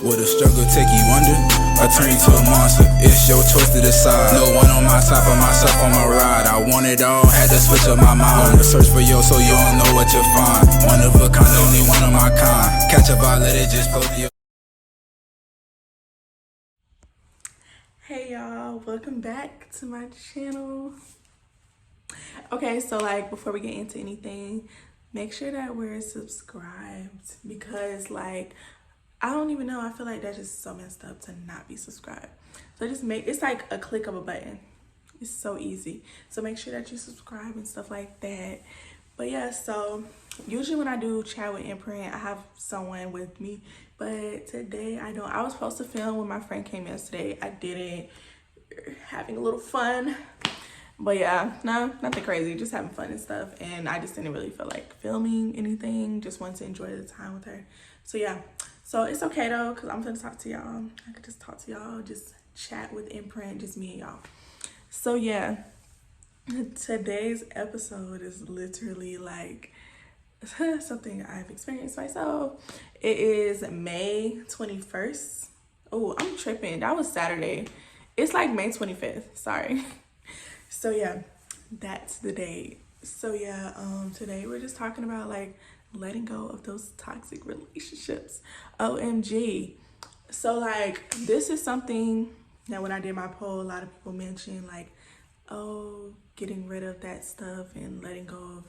Would a struggle take you under, or turn you to a monster? It's your choice to decide. No one on my side, but myself on my ride. I want it all, had to switch up my mind. On the search for you, so you don't know what you find. One of a kind, only one of my kind. Catch a vibe, let it just flow to you. Hey y'all, welcome back to my channel. Okay, so like before we get into anything, make sure that we're subscribed, because like I don't even know, I feel like that's just so messed up to not be subscribed. So just it's like a click of a button. It's so easy. So make sure that you subscribe and stuff like that. But yeah, so usually when I do chat with Imprint, I have someone with me. But today I don't. I was supposed to film when my friend came yesterday. I didn't. Having a little fun. But yeah, no, nothing crazy. Just having fun and stuff. And I just didn't really feel like filming anything. Just wanted to enjoy the time with her. So yeah. So it's okay though, because I'm gonna talk to y'all. I could just talk to y'all, just chat with Imprint, just me and y'all. So yeah, today's episode is literally like something I've experienced myself. It is May 21st. Oh, I'm tripping. That was Saturday. It's like May 25th. Sorry. So yeah, that's the date. So yeah, today we're just talking about like letting go of those toxic relationships. OMG. So like this is something that when I did my poll, a lot of people mentioned like, oh, getting rid of that stuff and letting go of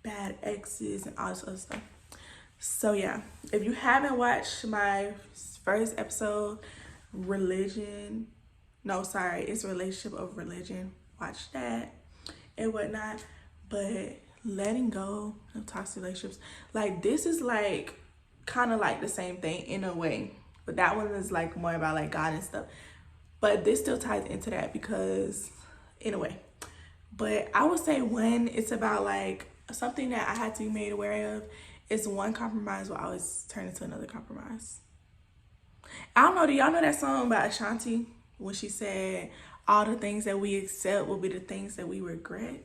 bad exes and all this other stuff. So yeah, if you haven't watched my first episode, it's Relationship of Religion. Watch that and whatnot. But letting go of toxic relationships, like this is like kind of like the same thing in a way, but that one is like more about like God and stuff, but this still ties into that because in a way. But I would say when it's about like something that I had to be made aware of, is one compromise will always turn into another compromise. I don't know, do y'all know that song by Ashanti when she said all the things that we accept will be the things that we regret?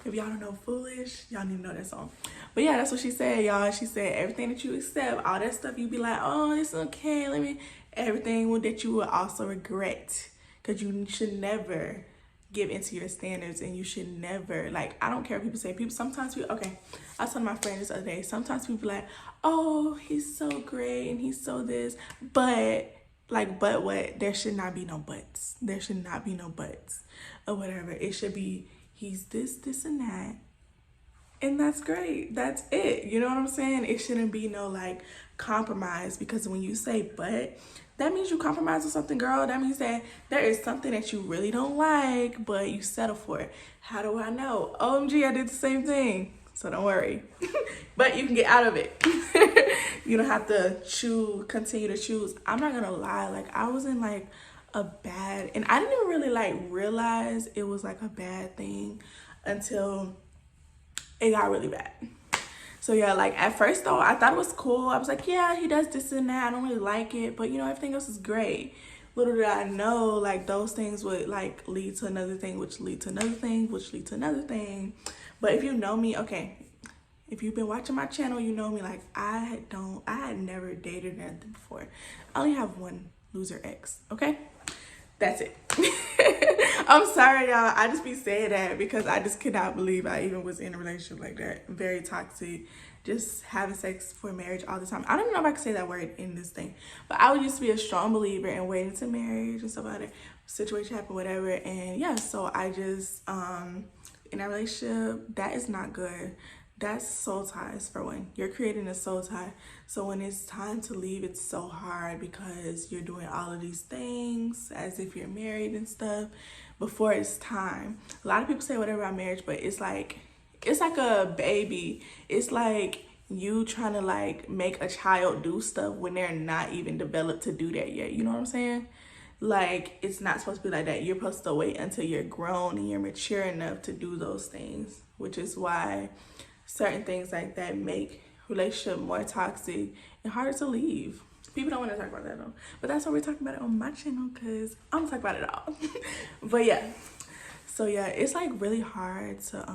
If y'all don't know Foolish, y'all need to know that song. But yeah, that's what she said, y'all. She said everything that you accept, all that stuff, you be like, oh, it's okay, everything that you will also regret. Because you should never give into your standards, and you should never, like, I don't care what people say. Okay, I was telling my friend this other day, sometimes people like, oh, he's so great and he's so this, but what? There should not be no buts. There should not be no buts or whatever. It should be, he's this, and that. And that's great. That's it. You know what I'm saying? It shouldn't be no like compromise, because when you say but, that means you compromise with something, girl. That means that there is something that you really don't like, but you settle for it. How do I know? OMG, I did the same thing. So don't worry. But you can get out of it. You don't have to continue to choose. I'm not gonna lie, like I was in like a bad, and I didn't even really like realize it was like a bad thing until it got really bad. So yeah, like at first though, I thought it was cool. I was like, yeah, he does this and that. I don't really like it, but you know, everything else is great. Little did I know, like those things would like lead to another thing, which lead to another thing, which lead to another thing. But if you know me, okay, if you've been watching my channel, you know me, like I had never dated nothing before. I only have one loser ex, okay? That's it. I'm sorry, y'all. I just be saying that because I just cannot believe I even was in a relationship like that. Very toxic. Just having sex for marriage all the time. I don't even know if I can say that word in this thing. But I used to be a strong believer in waiting to marriage and stuff like that. Situation happened, whatever. And yeah, so I just, in that relationship, that is not good. That's soul ties for one. You're creating a soul tie. So when it's time to leave, it's so hard because you're doing all of these things as if you're married and stuff before it's time. A lot of people say whatever about marriage, but it's like a baby. It's like you trying to like make a child do stuff when they're not even developed to do that yet. You know what I'm saying? Like, it's not supposed to be like that. You're supposed to wait until you're grown and you're mature enough to do those things, which is why certain things like that make relationship more toxic and harder to leave. People don't want to talk about that though, but that's why we're talking about it on my channel, because I'm gonna talk about it all. But yeah, so yeah, it's like really hard to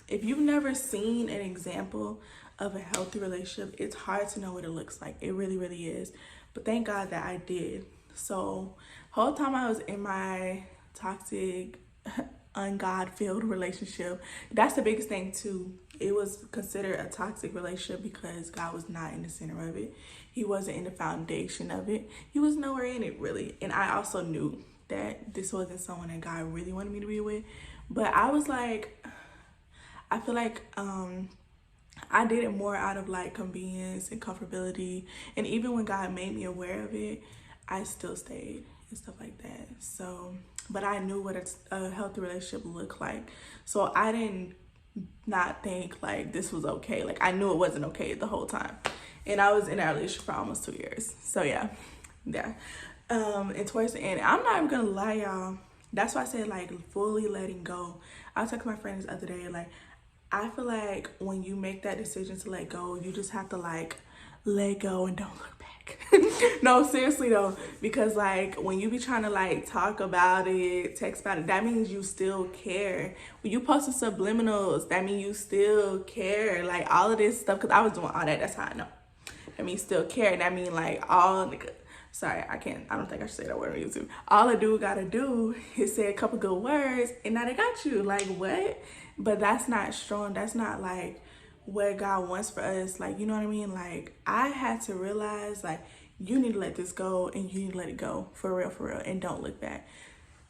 if you've never seen an example of a healthy relationship, it's hard to know what it looks like. It really, really is. But thank God that I did. So whole time I was in my toxic, ungod-filled relationship, that's the biggest thing too. It was considered a toxic relationship because God was not in the center of it. He wasn't in the foundation of it. He was nowhere in it, really. And I also knew that this wasn't someone that God really wanted me to be with. But I was like, I feel like I did it more out of like convenience and comfortability. And even when God made me aware of it, I still stayed and stuff like that. So, but I knew what a healthy relationship looked like. So I didn't not think like this was okay. Like I knew it wasn't okay the whole time. And I was in that relationship for almost 2 years. So yeah. And towards the end, I'm not even gonna lie, y'all. That's why I said like fully letting go. I was talking to my friend this other day, like I feel like when you make that decision to let go, you just have to like let go and don't look back. No, seriously though, because like when you be trying to like talk about it, text about it, that means you still care. When you post the subliminals, that means you still care. Like all of this stuff, because I was doing all that, that's how I know. That means still care. And that mean like sorry, I don't think I should say that word on YouTube. All a dude gotta do is say a couple good words and now they got you. Like what? But that's not strong. That's not like what God wants for us. Like, you know what I mean? Like I had to realize like you need to let this go and you need to let it go for real, and don't look back.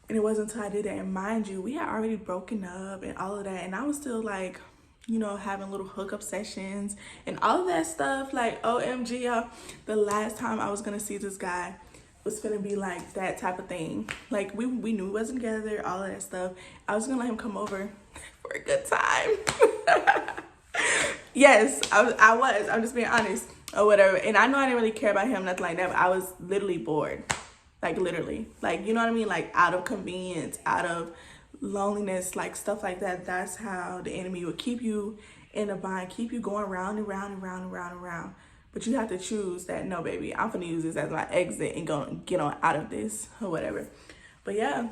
And it wasn't until I did that, and mind you, we had already broken up and all of that, and I was still like, you know, having little hookup sessions and all of that stuff. Like OMG, y'all, the last time I was gonna see this guy was gonna be like that type of thing. Like we knew we wasn't together, all of that stuff. I was gonna let him come over for a good time. Yes, I was. I'm just being honest or whatever. And I know I didn't really care about him, nothing like that, but I was literally bored. Like literally. Like, you know what I mean? Like out of convenience, out of loneliness, like stuff like that. That's how the enemy would keep you in a bind, keep you going round and round and round and round and round. But you have to choose that, no, baby, I'm gonna use this as my exit and go get on out of this or whatever. But yeah,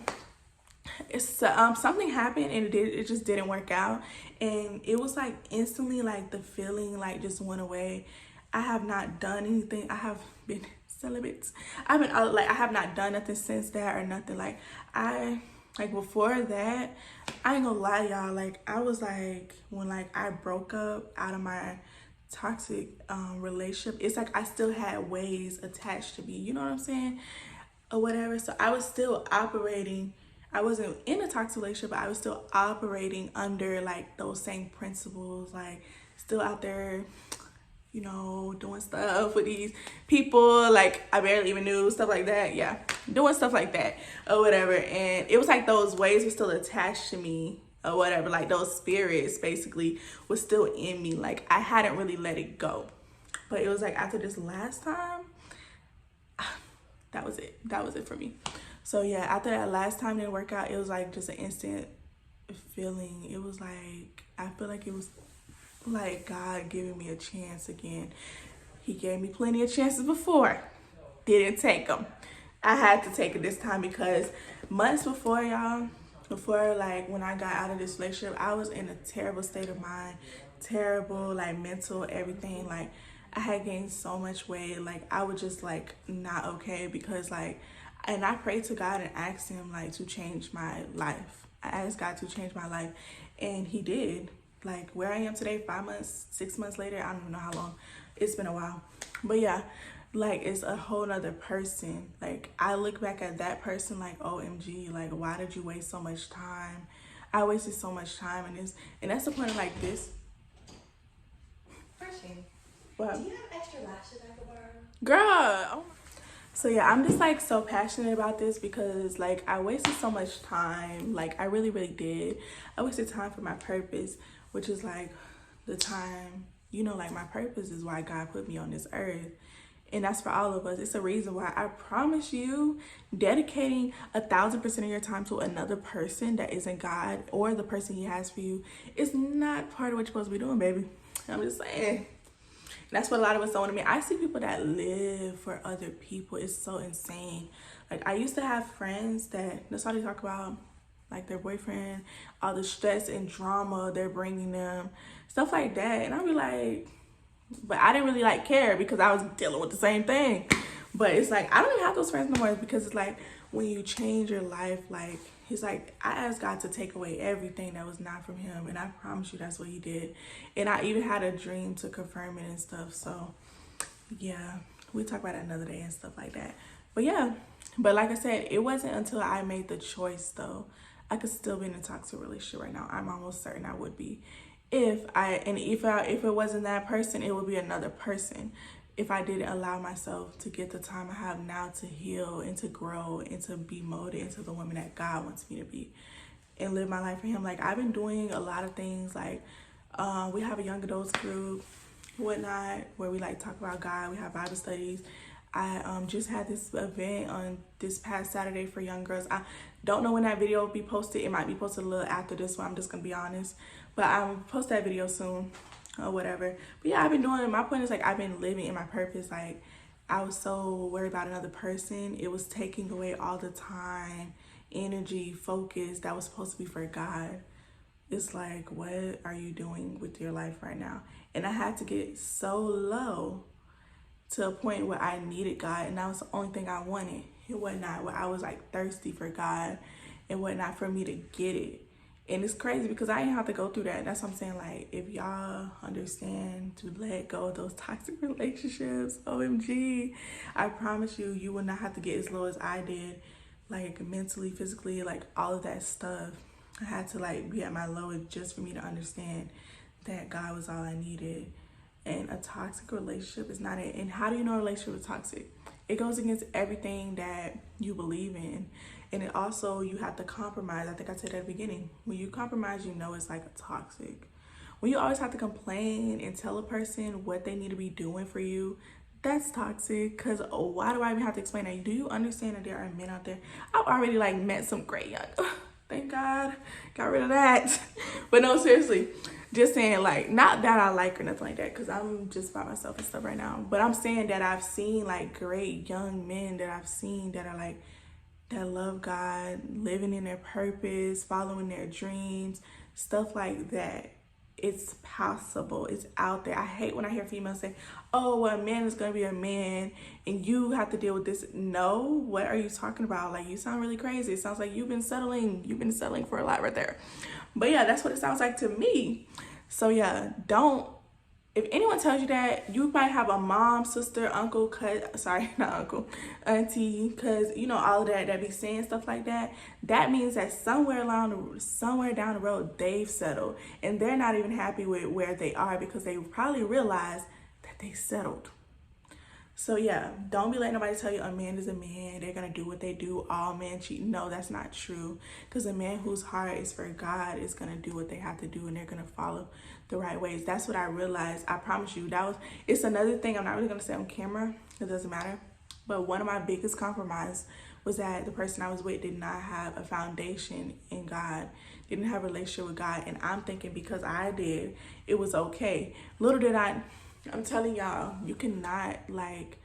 it's something happened and it just didn't work out, and it was like instantly like the feeling like just went away. I have not done anything. I have been celibate. I have not done nothing since that or nothing. Like before that, I ain't gonna lie, y'all, like I was like, when like I broke up out of my toxic relationship, it's like I still had ways attached to me, you know what I'm saying, or whatever. So I was still operating. I wasn't in a toxic relationship, but I was still operating under like those same principles, like still out there, you know, doing stuff with these people like I barely even knew, stuff like that. Yeah, doing stuff like that or whatever. And it was like those ways were still attached to me or whatever. Like those spirits basically was still in me. Like I hadn't really let it go. But it was like after this last time, that was it. That was it for me. So yeah, after that last time didn't work out, it was like just an instant feeling. It was like, I feel like it was like God giving me a chance again. He gave me plenty of chances before, didn't take them. I had to take it this time because months before, y'all, before like when I got out of this relationship, I was in a terrible state of mind, terrible like mental everything. Like I had gained so much weight. Like I was just like not okay because like, and I prayed to God and asked him like to change my life. I asked God to change my life, and he did. Like where I am today, 5 months, 6 months later, I don't even know how long. It's been a while. But yeah, like it's a whole nother person. Like I look back at that person like, OMG, like why did you waste so much time? I wasted so much time in this. And that's the point of like this. Question. What? Do you have extra lashes I could borrow? Girl, oh my. So yeah, I'm just like so passionate about this because like I wasted so much time. Like I really, really did. I wasted time for my purpose, which is like the time, you know, like my purpose is why God put me on this earth. And that's for all of us. It's a reason why. I promise you, dedicating 1,000% of your time to another person that isn't God or the person he has for you is not part of what you're supposed to be doing, baby. I'm just saying. That's what a lot of us don't want to mean. I see people that live for other people. It's so insane. Like I used to have friends that's all they talk about, like their boyfriend, all the stress and drama they're bringing them, stuff like that. And I'll be like, But I didn't really like care because I was dealing with the same thing. But it's like, I don't even have those friends no more because it's like when you change your life, like, it's like I asked God to take away everything that was not from him. And I promise you that's what he did. And I even had a dream to confirm it and stuff. So yeah, we talk about it another day and stuff like that. But yeah, but like I said, it wasn't until I made the choice though. I could still be in a toxic relationship right now. I'm almost certain I would be. If it wasn't that person, it would be another person. If I didn't allow myself to get the time I have now to heal and to grow and to be molded into the woman that God wants me to be and live my life for him. Like I've been doing a lot of things. Like we have a young adults group, whatnot, where we like talk about God. We have Bible studies. I just had this event on this past Saturday for young girls. I don't know when that video will be posted. It might be posted a little after this one. I'm just gonna be honest, but I'll post that video soon or whatever. But yeah, I've been doing it. My point is like I've been living in my purpose. Like I was so worried about another person. It was taking away all the time, energy, focus that was supposed to be for God. It's like, what are you doing with your life right now? And I had to get so low to a point where I needed God, and that was the only thing I wanted. It was not where I was like thirsty for God and whatnot for me to get it. And it's crazy because I didn't have to go through that. That's what I'm saying. Like, if y'all understand to let go of those toxic relationships, OMG, I promise you, you will not have to get as low as I did, like mentally, physically, like all of that stuff. I had to like be at my lowest just for me to understand that God was all I needed. And a toxic relationship is not it. And how do you know a relationship is toxic? It goes against everything that you believe in. And it also, you have to compromise. I think I said at the beginning, when you compromise, you know it's like a toxic. When you always have to complain and tell a person what they need to be doing for you, that's toxic. Because why do I even have to explain that? Do you understand that there are men out there? I've already like met some great young, thank God, got rid of that. But no, seriously. Just saying, like, not that I like or nothing like that, because I'm just by myself and stuff right now. But I'm saying that I've seen, like, great young men that I've seen that are, like, that love God, living in their purpose, following their dreams, stuff like that. It's possible. It's out there. I hate when I hear females say, oh, well, a man is going to be a man and you have to deal with this. No, what are you talking about? Like, you sound really crazy. It sounds like you've been settling for a lot right there. But yeah, that's what it sounds like to me. So yeah, if anyone tells you that, you might have a mom, sister, uncle, auntie, cause you know, all of that be saying stuff like that. That means that somewhere down the road, they've settled and they're not even happy with where they are because they probably realized that they settled. So yeah, don't be letting nobody tell you a man is a man. They're going to do what they do. All men cheat. No, that's not true. Because a man whose heart is for God is going to do what they have to do and they're going to follow the right ways. That's what I realized. I promise you. It's another thing I'm not really going to say on camera. It doesn't matter. But one of my biggest compromise was that the person I was with did not have a foundation in God, didn't have a relationship with God. And I'm thinking because I did, it was okay. Little did I'm telling y'all, you cannot, like,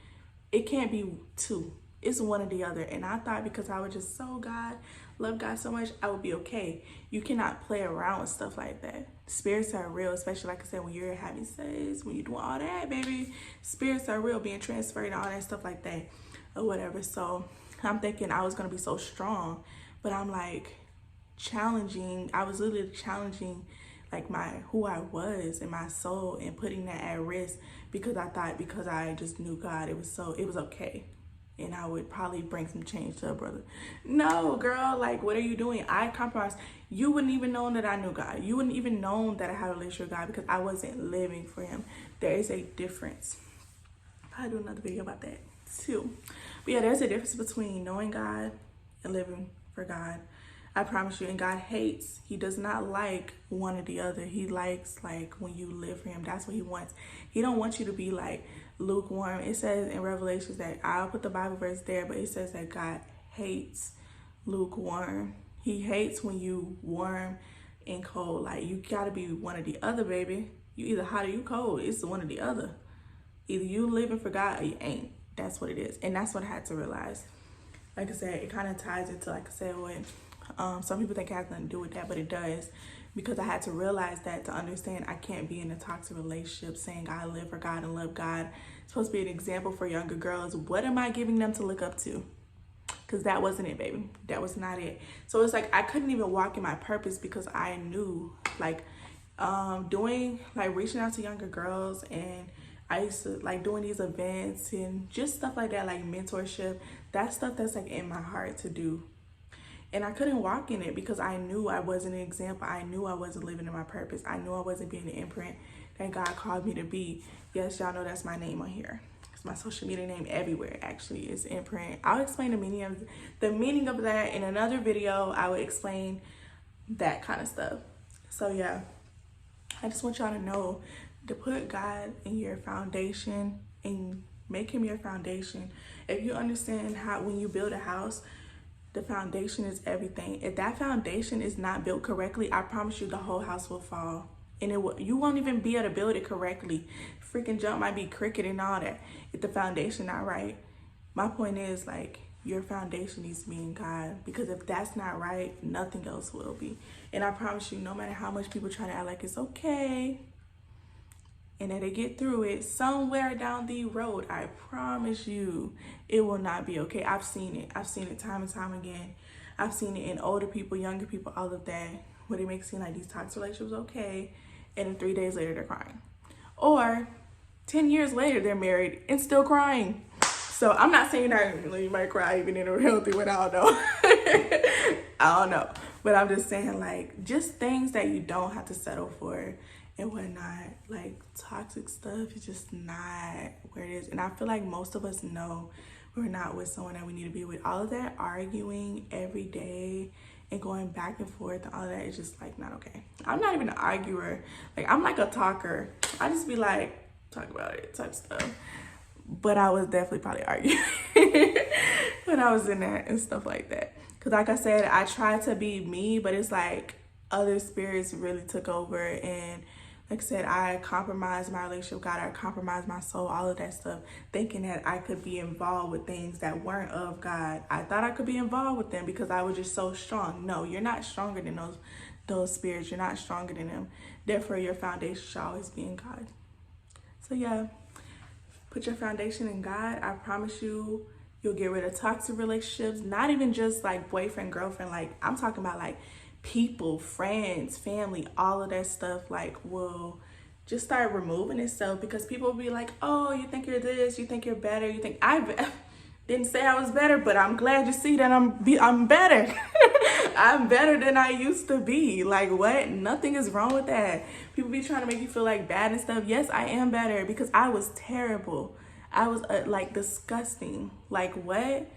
it can't be two. It's one or the other. And I thought because I would just love God so much, I would be okay. You cannot play around with stuff like that. Spirits are real, especially like I said, when you're having sex, when you're doing all that, baby. Spirits are real, being transferred and all that stuff like that or whatever. So I'm thinking I was going to be so strong, but I'm like I was literally challenging like who I was and my soul and putting that at risk because I thought because I just knew God, it was okay. And I would probably bring some change to a brother. No, girl, like, what are you doing? I compromised. You wouldn't even know that I knew God. You wouldn't even know that I had a relationship with God because I wasn't living for him. There is a difference. I'll do another video about that too. But yeah, there's a difference between knowing God and living for God. I promise you. And God hates. He does not like one or the other. He likes like when you live for him. That's what he wants. He don't want you to be like lukewarm. It says in Revelations that, I'll put the Bible verse there, but it says that God hates lukewarm. He hates when you warm and cold. Like, you gotta be one or the other, baby. You either hot or you cold. It's one or the other. Either you living for God or you ain't. That's what it is. And that's what I had to realize. Like I said, it kind of ties into, like I said, what some people think it has nothing to do with that, but it does. because I had to realize that to understand I can't be in a toxic relationship saying I live for God and love God. It's supposed to be an example for younger girls. What am I giving them to look up to? Because that wasn't it, baby. That was not it. So it's like I couldn't even walk in my purpose because I knew, like, reaching out to younger girls, and I used to like doing these events and just stuff like that, like mentorship. That's stuff that's like in my heart to do. And I couldn't walk in it because I knew I wasn't an example. I knew I wasn't living in my purpose. I knew I wasn't being the imprint that God called me to be. Yes, y'all know that's my name on here. It's my social media name everywhere, actually. It's Imprint. I'll explain the meaning of that in another video. I would explain that kind of stuff. So yeah, I just want y'all to know to put God in your foundation and make him your foundation. If you understand how when you build a house, the foundation is everything. If that foundation is not built correctly, I promise you the whole house will fall. And you won't even be able to build it correctly. Freaking jump might be crooked and all that if the foundation not right. My point is, like, your foundation needs to be in God, because if that's not right, nothing else will be. And I promise you, no matter how much people try to act like it's okay and that they get through it, somewhere down the road, I promise you, it will not be okay. I've seen it. I've seen it time and time again. I've seen it in older people, younger people, all of that, where they make it seem like these toxic relationships okay, and then 3 days later, they're crying. Or 10 years later, they're married and still crying. So I'm not saying that you might cry even in a healthy way. I don't know. I don't know. But I'm just saying, like, just things that you don't have to settle for and whatnot. Like, toxic stuff is just not where it is. And I feel like most of us know we're not with someone that we need to be with. All of that arguing every day and going back and forth and all of that is just, like, not okay. I'm not even an arguer. Like, I'm like a talker. I just be like, talk about it type stuff. But I was definitely probably arguing when I was in that and stuff like that. Because like I said, I tried to be me, but it's like other spirits really took over. And like I said, I compromised my relationship with God. I compromised my soul, all of that stuff, thinking that I could be involved with things that weren't of God. I thought I could be involved with them because I was just so strong. No, you're not stronger than those spirits. You're not stronger than them. Therefore, your foundation should always be in God. So yeah. Put your foundation in God. I promise you, you'll get rid of toxic relationships. Not even just like boyfriend, girlfriend. Like, I'm talking about like people, friends, family, all of that stuff. Like, will just start removing itself, because people will be like, oh, you think you're this, you think you're better, you think I didn't say I was better, but I'm glad you see that I'm better. I'm better than I used to be. Like, what? Nothing is wrong with that. People be trying to make you feel like bad and stuff. Yes, I am better, because I was terrible. I was like disgusting. Like, what?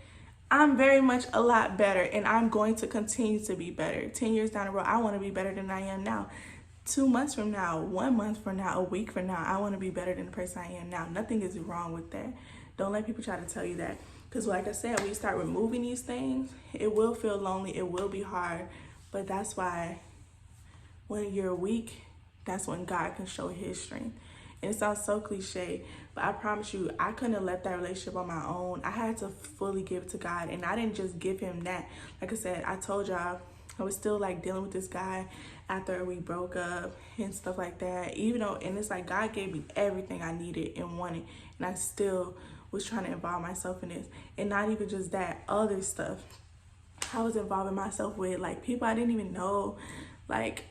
I'm very much a lot better, and I'm going to continue to be better. 10 years down the road, I want to be better than I am now. 2 months from now, 1 month from now, a week from now, I want to be better than the person I am now. Nothing is wrong with that. Don't let people try to tell you that. Because like I said, when you start removing these things, it will feel lonely. It will be hard. But that's why when you're weak, that's when God can show his strength. And it sounds so cliche, but I promise you, I couldn't have left that relationship on my own. I had to fully give it to God. And I didn't just give him that. Like I said, I told y'all, I was still like dealing with this guy after we broke up and stuff like that. Even though, and it's like God gave me everything I needed and wanted. And I still was trying to involve myself in this. And not even just that, other stuff I was involving myself with, like people I didn't even know, like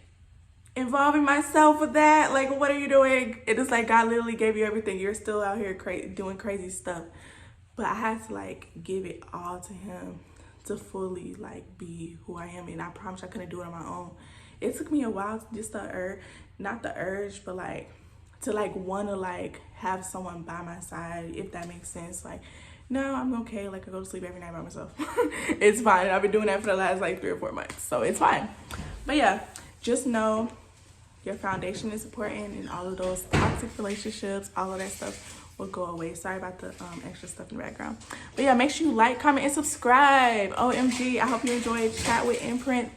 involving myself with that. Like, what are you doing? It is like God literally gave you everything. You're still out here doing crazy stuff. But I had to like give it all to him to fully like be who I am. And I promise I couldn't do it on my own. It took me a while just to not the urge, but like to like want to like have someone by my side, if that makes sense. Like, no, I'm okay. Like, I go to sleep every night by myself. It's fine. I've been doing that for the last like 3 or 4 months, so it's fine. But yeah, just know your foundation is important, and all of those toxic relationships, all of that stuff will go away. Sorry about the extra stuff in the background. But yeah, make sure you like, comment, and subscribe. OMG, I hope you enjoyed Chat with Imprint.